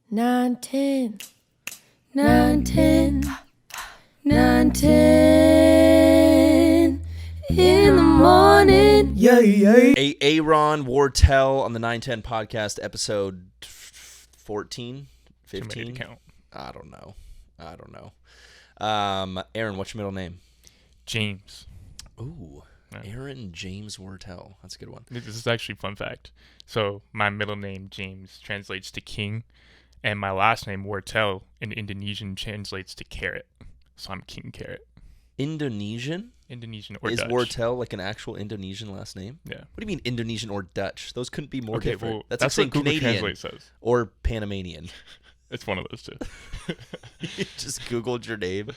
NineTen, NineTen, NineTen in the morning. Yeah. Aaron Wortel on the NineTen podcast, episode 14, 15. Count. I don't know. Aaron, what's your middle name? James. Ooh, Yeah. Aaron James Wortel. That's a good one. This is actually a fun fact. So my middle name, James, translates to king, and my last name, Wortel, in Indonesian translates to carrot. So I'm King Carrot. Indonesian Or is Dutch. Wortel like an actual Indonesian last name? Yeah. What do you mean Indonesian or Dutch? Those couldn't be more different. Well, that's that's like what saying Google Canadian Translate says. or Panamanian. It's one of those two. You just Googled your name.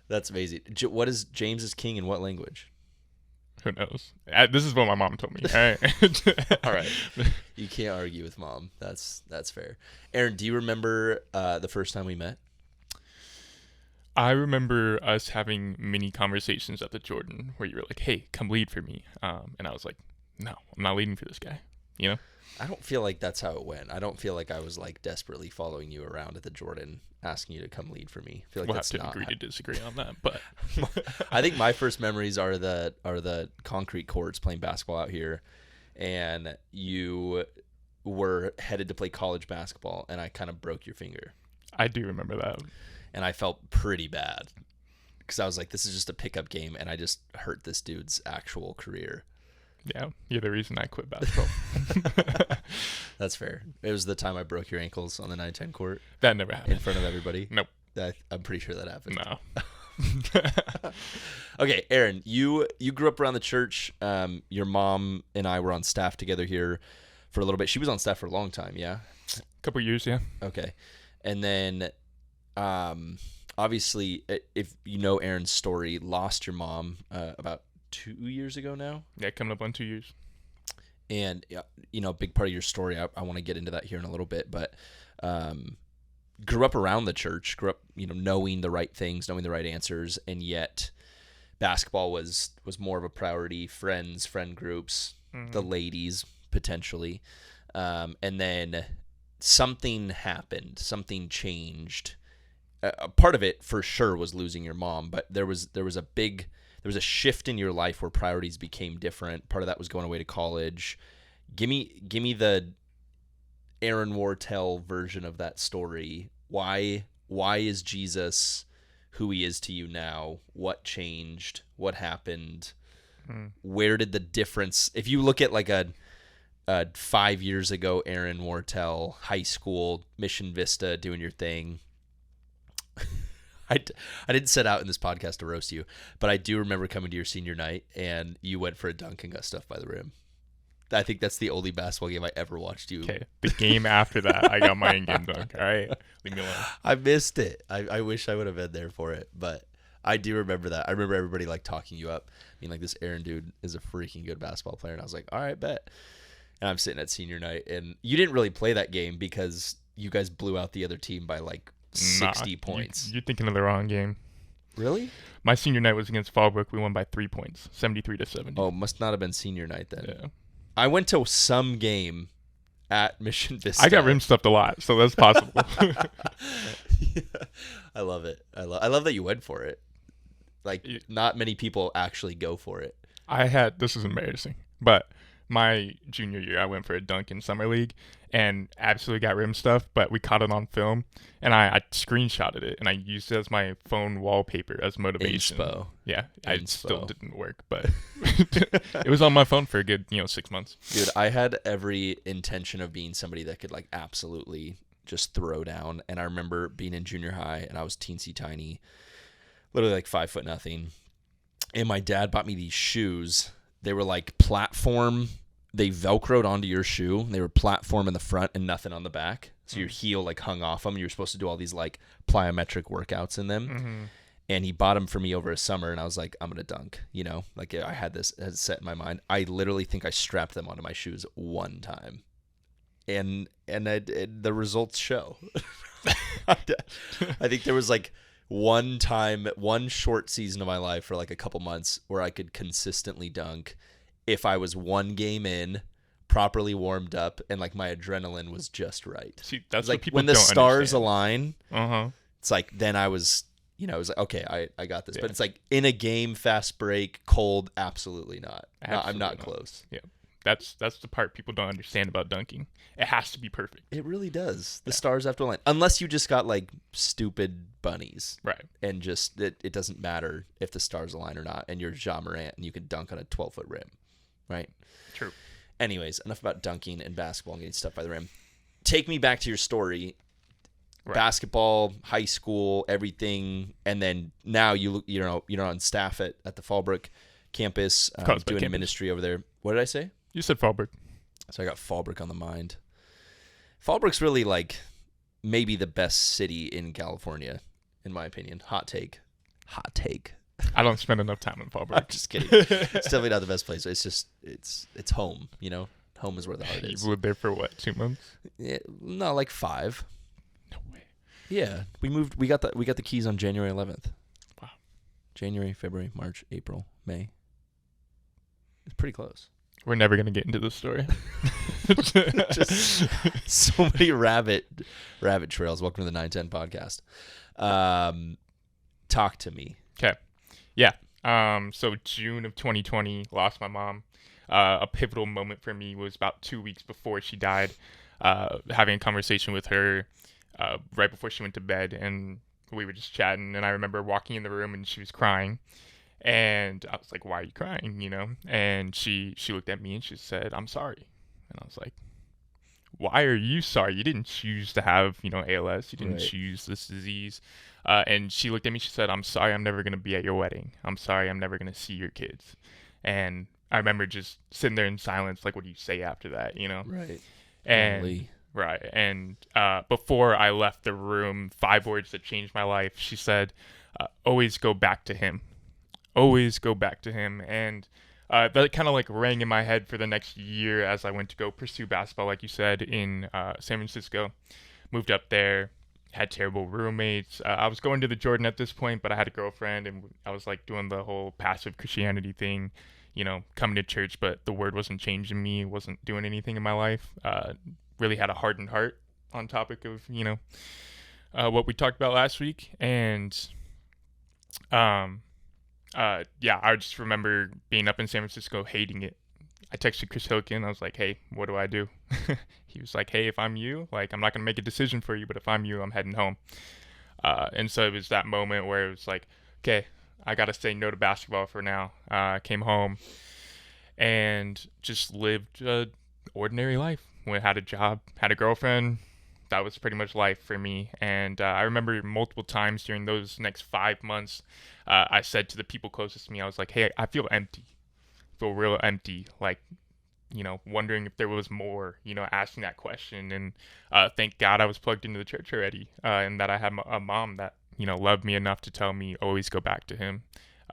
That's amazing. What is James is king in what language? Who knows? This is what my mom told me. All right. All right. You can't argue with mom. That's fair. Aaron, do you remember the first time we met? I remember us having mini conversations at the Jordan where you were like, hey, come lead for me. And I was like, no, I'm not leading for this guy. You know? I don't feel like that's how it went. I don't feel like I was like desperately following you around at the Jordan asking you to come lead for me. I feel like We'll that's have to not agree to disagree on that. But I think my first memories are the concrete courts playing basketball out here, and you were headed to play college basketball, and I kind of broke your finger, I do remember that. and I felt pretty bad because I was like, this is just a pickup game, and I just hurt this dude's actual career. Yeah, you're the reason I quit basketball. That's fair. It was the time I broke your ankles on the 9-10 court That never in happened. front of everybody. Nope. I'm pretty sure that happened. No. Okay, Aaron, you grew up around the church. Your mom and I were on staff together here for a little bit. She was on staff for a long time, yeah? Couple years, yeah. Okay. And then, obviously, if you know Aaron's story, lost your mom about 2 years ago now. Yeah, coming up on 2 years. And, you know, a big part of your story, I want to get into that here in a little bit, but grew up around the church, grew up, you know, knowing the right things, knowing the right answers, and yet basketball was more of a priority, friend groups, the ladies, potentially. And then something happened, something changed. Part of it, for sure, was losing your mom, but there was a shift in your life where priorities became different. Part of that was going away to college. Give me the Aaron Wortel version of that story. Why is Jesus who he is to you now? What changed? What happened? Where did the difference? If you look at like a 5 years ago Aaron Wortel, high school, Mission Vista, doing your thing. I didn't set out in this podcast to roast you, but I do remember coming to your senior night and you went for a dunk and got stuffed by the rim. I think that's the only basketball game I ever watched you. Okay, the game after that, I got my in-game dunk. All right, leave me alone. I missed it. I wish I would have been there for it, but I do remember that. I remember everybody like talking you up. I mean, like, this Aaron dude is a freaking good basketball player, and I was like, all right, bet. And I'm sitting at senior night, and you didn't really play that game because you guys blew out the other team by like 60 points. You're thinking of the wrong game. Really? My senior night was against Fallbrook. We won by 3 points, 73-70. Oh, must not have been senior night then. Yeah. I went to some game at Mission Vista. I got rim stuffed a lot, so that's possible. Yeah. I love it. I love that you went for it. Like, not many people actually go for it. This is embarrassing, but my junior year, I went for a dunk in summer league and absolutely got rim stuff, but we caught it on film, and I screenshotted it, and I used it as my phone wallpaper as motivation. Inspo. Yeah, it Inspo. still didn't work, but it was on my phone for a good, 6 months. Dude, I had every intention of being somebody that could like absolutely just throw down, and I remember being in junior high, and I was teensy tiny, literally like 5'0", and my dad bought me these shoes. They were like platform. They Velcroed onto your shoe. They were platform in the front and nothing on the back. So your heel like hung off them. You were supposed to do all these like plyometric workouts in them. Mm-hmm. And he bought them for me over a summer, and I was like, I'm going to dunk. You know, like I had this set in my mind. I literally think I strapped them onto my shoes one time. And the results show. I think there was like one short season of my life for like a couple months where I could consistently dunk if I was one game in properly warmed up and like my adrenaline was just right. See, that's It's what like people when the don't stars understand. align, Uh-huh. it's like then I was, I was like, okay, I got this. Yeah. But it's like in a game, fast break, cold, absolutely not. No, I'm not Absolutely not. close. Yeah. That's the part people don't understand about dunking. It has to be perfect. It really does. The stars have to align. Unless you just got like stupid bunnies. Right. And just it doesn't matter if the stars align or not. And you're Ja Morant and you can dunk on a 12-foot rim. Right? True. Anyways, enough about dunking and basketball and getting stuff by the rim. Take me back to your story. Right. Basketball, high school, everything, and then now you're on staff at the Fallbrook campus, Carlsbad doing campus. ministry over there. What did I say? You said Fallbrook. So I got Fallbrook on the mind. Fallbrook's really like maybe the best city in California, in my opinion. Hot take. I don't spend enough time in I'm Fallbrook. just kidding. It's definitely not the best place. It's just it's home. Home is where the heart You've is. lived there for what, 2 months? Yeah, no, like 5. No way. Yeah, we moved. We got the keys on January 11th. Wow. January, February, March, April, May. It's pretty close. We're never gonna get into this story. Just so many rabbit trails. Welcome to the 910 podcast. Talk to me. Okay. Yeah. So June of 2020, lost my mom. A pivotal moment for me was about 2 weeks before she died. Having a conversation with her right before she went to bed, and we were just chatting. And I remember walking in the room, and she was crying. And I was like, "Why are you crying?" And she looked at me and she said, "I'm sorry." And I was like, "Why are you sorry? You didn't choose to have, ALS. You didn't Right. choose this disease." And she looked at me. She said, "I'm sorry. I'm never gonna be at your wedding. I'm sorry. I'm never gonna see your kids." And I remember just sitting there in silence, like, what do you say after that? Right. And Golly. right. And before I left the room, 5 words that changed my life. She said, "Always go back to him. Always go back to him." And that kind of like rang in my head for the next year as I went to go pursue basketball, like you said, in San Francisco. Moved up there, had terrible roommates. I was going to the Jordan at this point, but I had a girlfriend, and I was like doing the whole passive Christianity thing, coming to church, but the word wasn't changing me, wasn't doing anything in my life. Really had a hardened heart on topic of, what we talked about last week. And I just remember being up in San Francisco, hating it. I texted Chris Hilkin. I was like, "Hey, what do I do?" He was like, "Hey, if I'm you, like, I'm not going to make a decision for you, but if I'm you, I'm heading home." And so it was that moment where it was like, okay, I got to say no to basketball for now. I came home and just lived an ordinary life. Had a job, had a girlfriend. That was pretty much life for me. And I remember multiple times during those next 5 months, I said to the people closest to me, I was like, "Hey, I feel empty. I feel real empty. Like, wondering if there was more, asking that question." And thank God I was plugged into the church already, and that I had a mom that, loved me enough to tell me, always go back to him.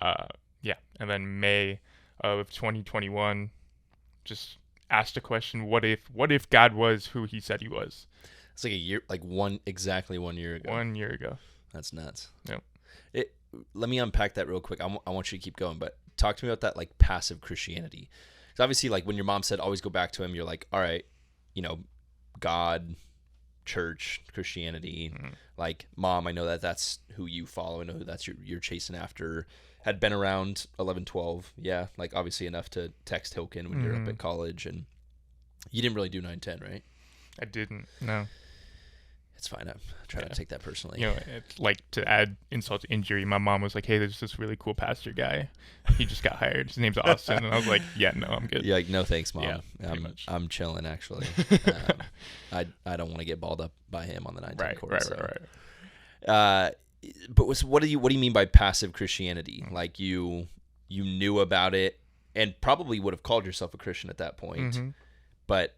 And then May of 2021, just asked a question, what if God was who he said he was? It's like a year, exactly 1 year ago. 1 year ago. That's nuts. Yep. Let me unpack that real quick. I want you to keep going, but talk to me about that like passive Christianity. Because obviously, like when your mom said always go back to him, you're like, all right, God, church, Christianity. Mm-hmm. Like, Mom, I know that's who you follow. I know who that's you're chasing after. Had been around 11, 12. Yeah, like obviously enough to text Hilkin when you're up at college. And you didn't really do 910, right? I didn't. No. It's fine. I'm trying not to take that personally. It's like, to add insult to injury, my mom was like, "Hey, there's this really cool pastor guy. He just got hired. His name's Austin." And I was like, "Yeah, no, I'm good." You're like, "No, thanks, Mom. Yeah, pretty much. I'm chilling, actually. I don't want to get balled up by him on the 910 court." Right. But what do you mean by passive Christianity? Like you knew about it and probably would have called yourself a Christian at that point. Mm-hmm. But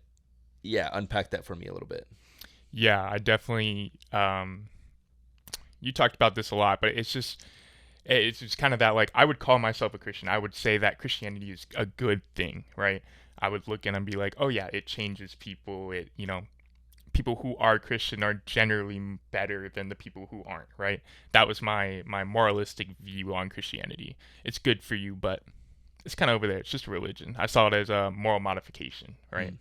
yeah, unpack that for me a little bit. Yeah, I definitely. You talked about this a lot, but it's just kind of that, like, I would call myself a Christian. I would say that Christianity is a good thing, right? I would look in and be like, "Oh yeah, it changes people. It, people who are Christian are generally better than the people who aren't," right? That was my moralistic view on Christianity. It's good for you, but it's kind of over there. It's just a religion. I saw it as a moral modification, right?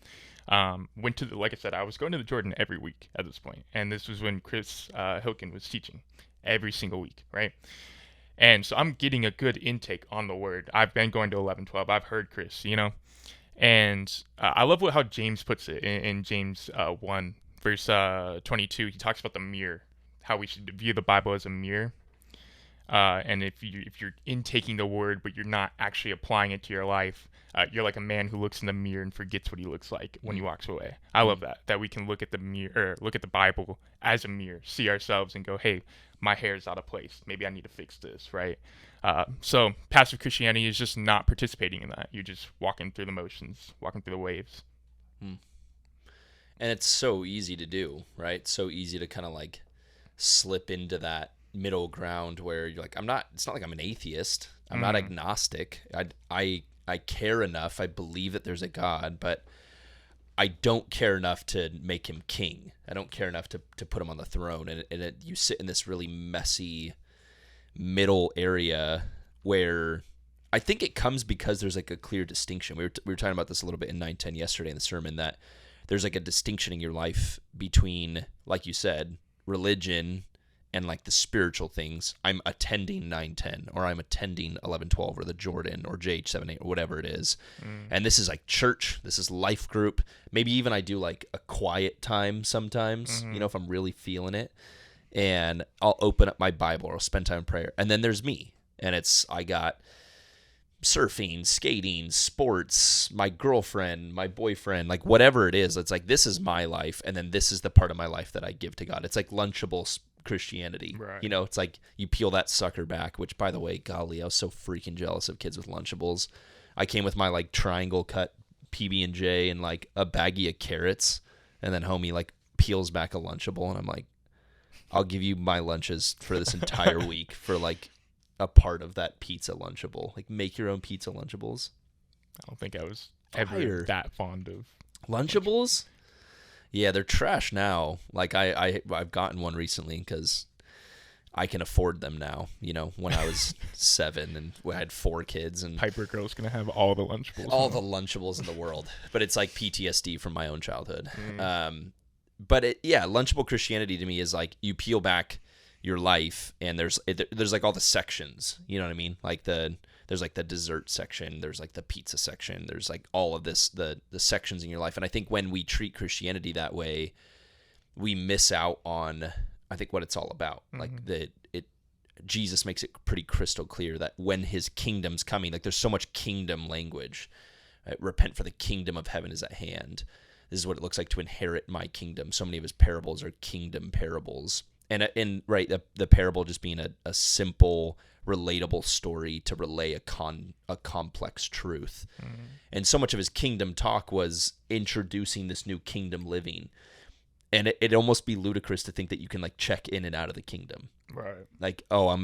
Went to like I said, I was going to the Jordan every week at this point, and this was when Chris Hilkin was teaching every single week, right? And so I'm getting a good intake on the word. I've been going to 11:12. I've heard Chris, and I love how James puts it in James 1 verse 22. He talks about the mirror, how we should view the Bible as a mirror. And if you're intaking the word but you're not actually applying it to your life, you're like a man who looks in the mirror and forgets what he looks like when he walks away. I love that we can look at the mirror, or look at the Bible as a mirror, see ourselves and go, hey, my hair is out of place. Maybe I need to fix this, right? So passive Christianity is just not participating in that. You're just walking through the motions, walking through the waves. And it's so easy to do, right? So easy to kind of like slip into that middle ground where you're like, it's not like I'm an atheist. I'm not agnostic. I care enough. I believe that there's a God, but I don't care enough to make him king. I don't care enough to put him on the throne. And you sit in this really messy middle area where I think it comes because there's like a clear distinction. We were talking about this a little bit in NineTen yesterday in the sermon, that there's like a distinction in your life between, like you said, religion and like the spiritual things. I'm attending 9:10, or I'm attending 11:12, or the Jordan, or JH78, or whatever it is. And this is like church. This is life group. Maybe even I do like a quiet time sometimes, if I'm really feeling it. And I'll open up my Bible, or I'll spend time in prayer. And then there's me. And I got surfing, skating, sports, my girlfriend, my boyfriend, like whatever it is. It's like, this is my life. And then this is the part of my life that I give to God. It's like Lunchable Christianity. Right. It's like you peel that sucker back, which, by the way, golly, I was so freaking jealous of kids with Lunchables. I came with my like triangle cut PB&J and like a baggie of carrots, and then homie like peels back a Lunchable, and I'm like, I'll give you my lunches for this entire week for like a part of that pizza Lunchable. Like, make your own pizza Lunchables. I don't think I was ever that fond of Lunchables. Yeah, they're trash now. Like I've gotten one recently because I can afford them now. When I was 7 and I had 4 kids, and Piper Girl's gonna have all the Lunchables. All the Lunchables in the world. But it's like PTSD from my own childhood. But Lunchable Christianity to me is like you peel back your life, and there's like all the sections. You know what I mean? Like there's like the dessert section, there's like the pizza section, there's like all of this, the sections in your life. And I think when we treat Christianity that way, we miss out on, I think, what it's all about. Like Jesus makes it pretty crystal clear that when his kingdom's coming, like there's so much kingdom language. Repent, for the kingdom of heaven is at hand. This is what it looks like to inherit my kingdom. So many of his parables are kingdom parables. And right, the parable just being a simple, relatable story to relay a complex truth. And so much of his kingdom talk was introducing this new kingdom living. And it'd almost be ludicrous to think that you can like check in and out of the kingdom. Right. Like, oh,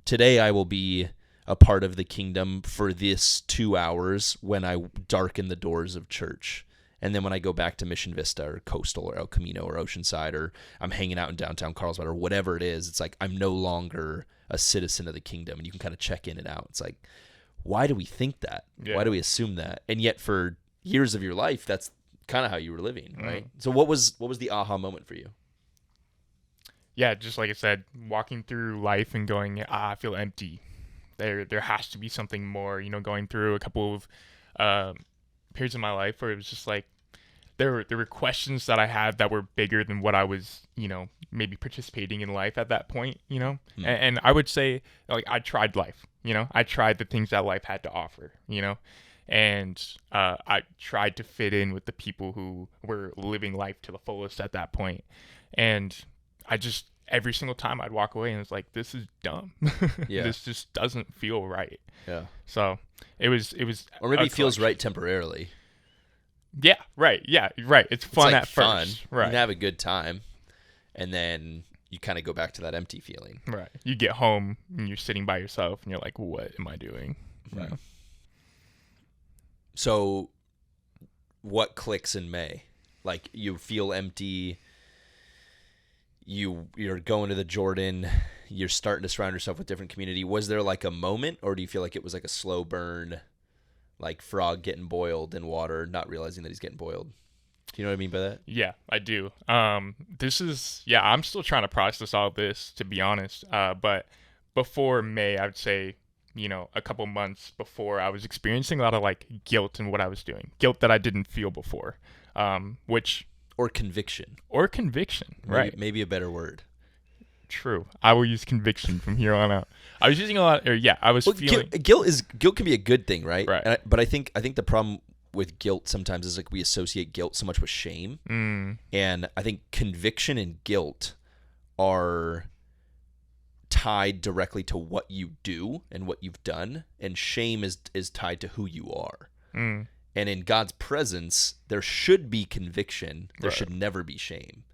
today I will be a part of the kingdom for this 2 hours when I darken the doors of church. And then when I go back to Mission Vista or Coastal or El Camino or Oceanside, or I'm hanging out in downtown Carlsbad or whatever it is, it's like I'm no longer a citizen of the kingdom, and you can kind of check in and out. It's like, why do we think that? Yeah. Why do we assume that? And yet for years of your life, that's kind of how you were living, right? So what was the aha moment for you? Yeah, just like I said, walking through life and going, I feel empty. There has to be something more. Going through a couple of periods in my life where it was just like there were questions that I had that were bigger than what I was, maybe participating in life at that point, and I would say, like, I tried life, I tried the things that life had to offer, and I tried to fit in with the people who were living life to the fullest at that point. And I just, every single time I'd walk away and it's like, this is dumb. Yeah. This just doesn't feel right. Yeah. So it was, or maybe it feels right temporarily. Yeah. Right. Yeah. Right. It's fun at first. Right. You have a good time, and then you kind of go back to that empty feeling. Right. You get home and you're sitting by yourself and you're like, what am I doing? Right. So what clicks in May? Like, you feel empty. You're going to the Jordan. You're starting to surround yourself with different community. Was there like a moment, or do you feel like it was like a slow burn? like frog getting boiled in water, not realizing that he's getting boiled. Do you know what I mean by that? Yeah, I do. I'm still trying to process all this, to be honest. But before May, I would say, a couple months before, I was experiencing a lot of like guilt in what I was doing, guilt that I didn't feel before, Or conviction. Right? Maybe a better word. True. I will use conviction from here on out. I was using a lot. I was feeling Guilt can be a good thing, right? Right. But I think the problem with guilt sometimes is like we associate guilt so much with shame, and I think conviction and guilt are tied directly to what you do and what you've done, and shame is tied to who you are. And in God's presence, there should be conviction. There should never be shame.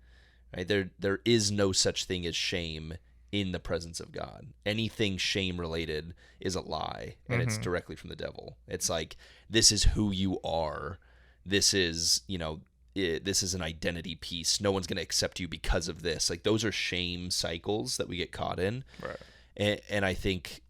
Right? There is no such thing as shame in the presence of God. Anything shame related is a lie, and it's directly from the devil. It's like, this is who you are. This is, this is an identity piece. No one's going to accept you because of this. Like, those are shame cycles that we get caught in. Right. And I think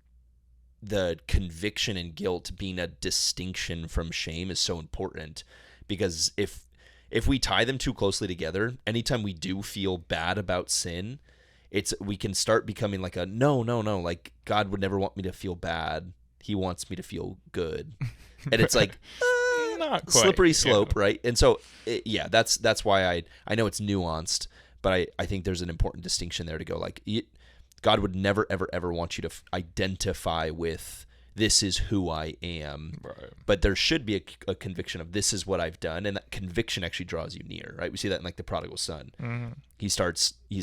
the conviction and guilt being a distinction from shame is so important, because if we tie them too closely together, anytime we do feel bad about sin, we can start becoming like a no, like God would never want me to feel bad. He wants me to feel good. And it's like not quite, slippery slope, right? And so that's why I know it's nuanced, but I think there's an important distinction there to go like, God would never ever ever want you to identify with this is who I am. Right. But there should be a conviction of this is what I've done, and that conviction actually draws you near, right? We see that in like the prodigal son. He's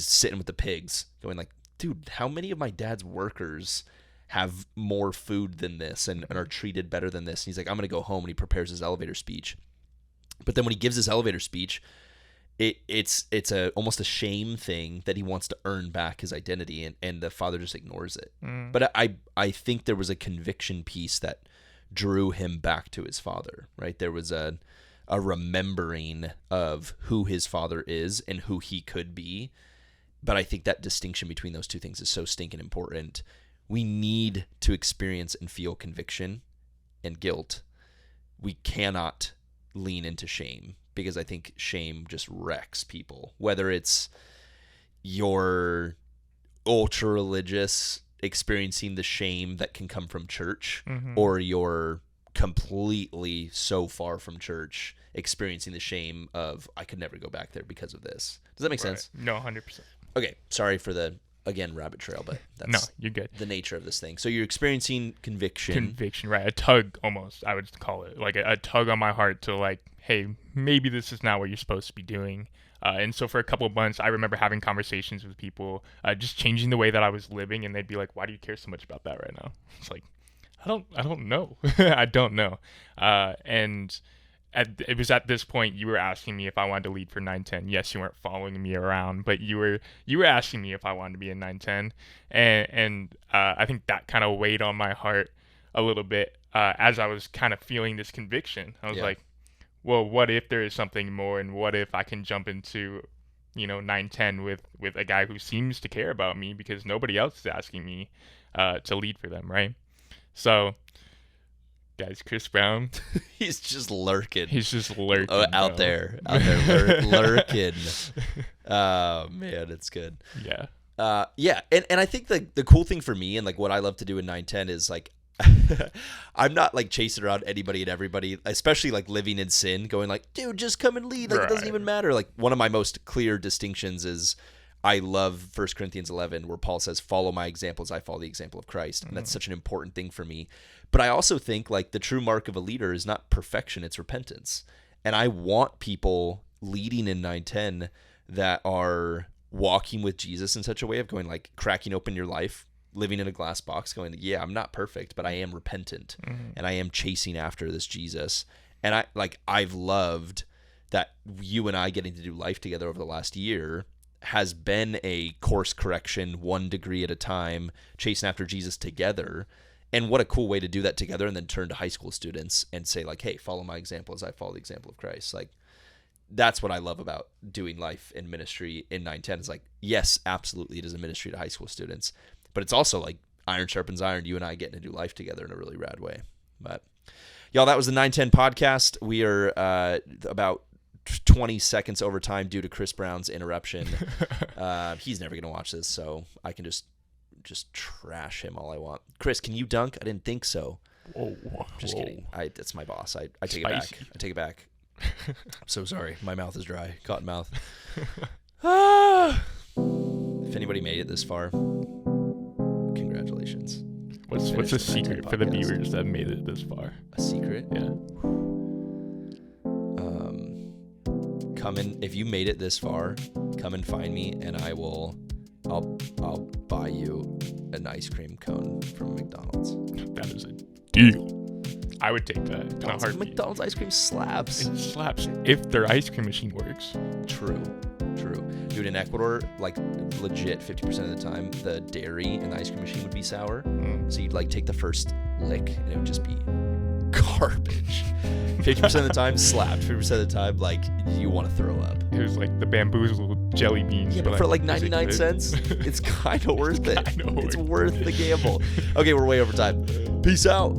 sitting with the pigs going like, dude, how many of my dad's workers have more food than this and are treated better than this? And he's like, I'm going to go home, and he prepares his elevator speech. But then when he gives his elevator speech, it's almost a shame thing that he wants to earn back his identity, and the father just ignores it. But I think there was a conviction piece that drew him back to his father, right? There was a remembering of who his father is and who he could be. But I think that distinction between those two things is so stinking important. We need to experience and feel conviction and guilt. We cannot lean into shame, because I think shame just wrecks people, whether it's your ultra religious experiencing the shame that can come from church, or you're completely so far from church experiencing the shame of, I could never go back there because of this. Does that make sense? No, 100%. Okay. Sorry for the, again, rabbit trail, but that's you're good. The nature of this thing. So you're experiencing conviction, right? A tug, almost, I would call it, like a tug on my heart to like, hey, maybe this is not what you're supposed to be doing. And so for a couple of months, I remember having conversations with people, just changing the way that I was living, and they'd be like, why do you care so much about that right now? It's like, I don't know. I don't know. And it was at this point you were asking me if I wanted to lead for NineTen. Yes, you weren't following me around, but you were asking me if I wanted to be in NineTen, and I think that kind of weighed on my heart a little bit as I was kind of feeling this conviction. I was like, well, what if there is something more, and what if I can jump into NineTen with a guy who seems to care about me, because nobody else is asking me to lead for them, right? So, guys, Chris Brown, he's just lurking. Out there, lurking. Oh man, it's good. Yeah. And I think the cool thing for me, and like what I love to do in NineTen is like, I'm not like chasing around anybody and everybody, especially like living in sin, going like, dude, just come and lead. Like, it doesn't even matter. Like, one of my most clear distinctions is I love 1 Corinthians 11, where Paul says, follow my example as I follow the example of Christ. And that's such an important thing for me. But I also think like the true mark of a leader is not perfection, it's repentance. And I want people leading in NineTen that are walking with Jesus in such a way of going like, cracking open your life, living in a glass box, going, yeah, I'm not perfect, but I am repentant, and I am chasing after this Jesus. And I've loved that you and I getting to do life together over the last year has been a course correction, 1 degree at a time, chasing after Jesus together. And what a cool way to do that together, and then turn to high school students and say like, hey, follow my example as I follow the example of Christ. Like, that's what I love about doing life in ministry in NineTen, is like, yes, absolutely, it is a ministry to high school students, but it's also like iron sharpens iron, you and I getting to do life together in a really rad way. But Y'all, that was the 910 podcast. We are about 20 seconds over time due to Chris Brown's interruption. He's never going to watch this, so I can just trash him all I want. Chris, can you dunk? I didn't think so. Whoa. Just kidding. That's my boss. I take it back. I'm so sorry. My mouth is dry. Cotton mouth. If anybody made it this far, congratulations. What's a secret for the viewers that made it this far? A secret? Yeah. Come in if you made it this far. Come and find me, and I'll buy you an ice cream cone from McDonald's. That is a deal. I would take that in a heartbeat. McDonald's ice cream slaps. It slaps if their ice cream machine works. True. Dude, in Ecuador, like legit 50% of the time, the dairy in the ice cream machine would be sour. So you'd like take the first lick and it would just be garbage. 50% of the time slapped. 50% of the time, like you want to throw up. It was like the bamboozled jelly beans. Yeah, but for like 99 cents, it's kind of worth it. It's worth the gamble. Okay, we're way over time. Peace out.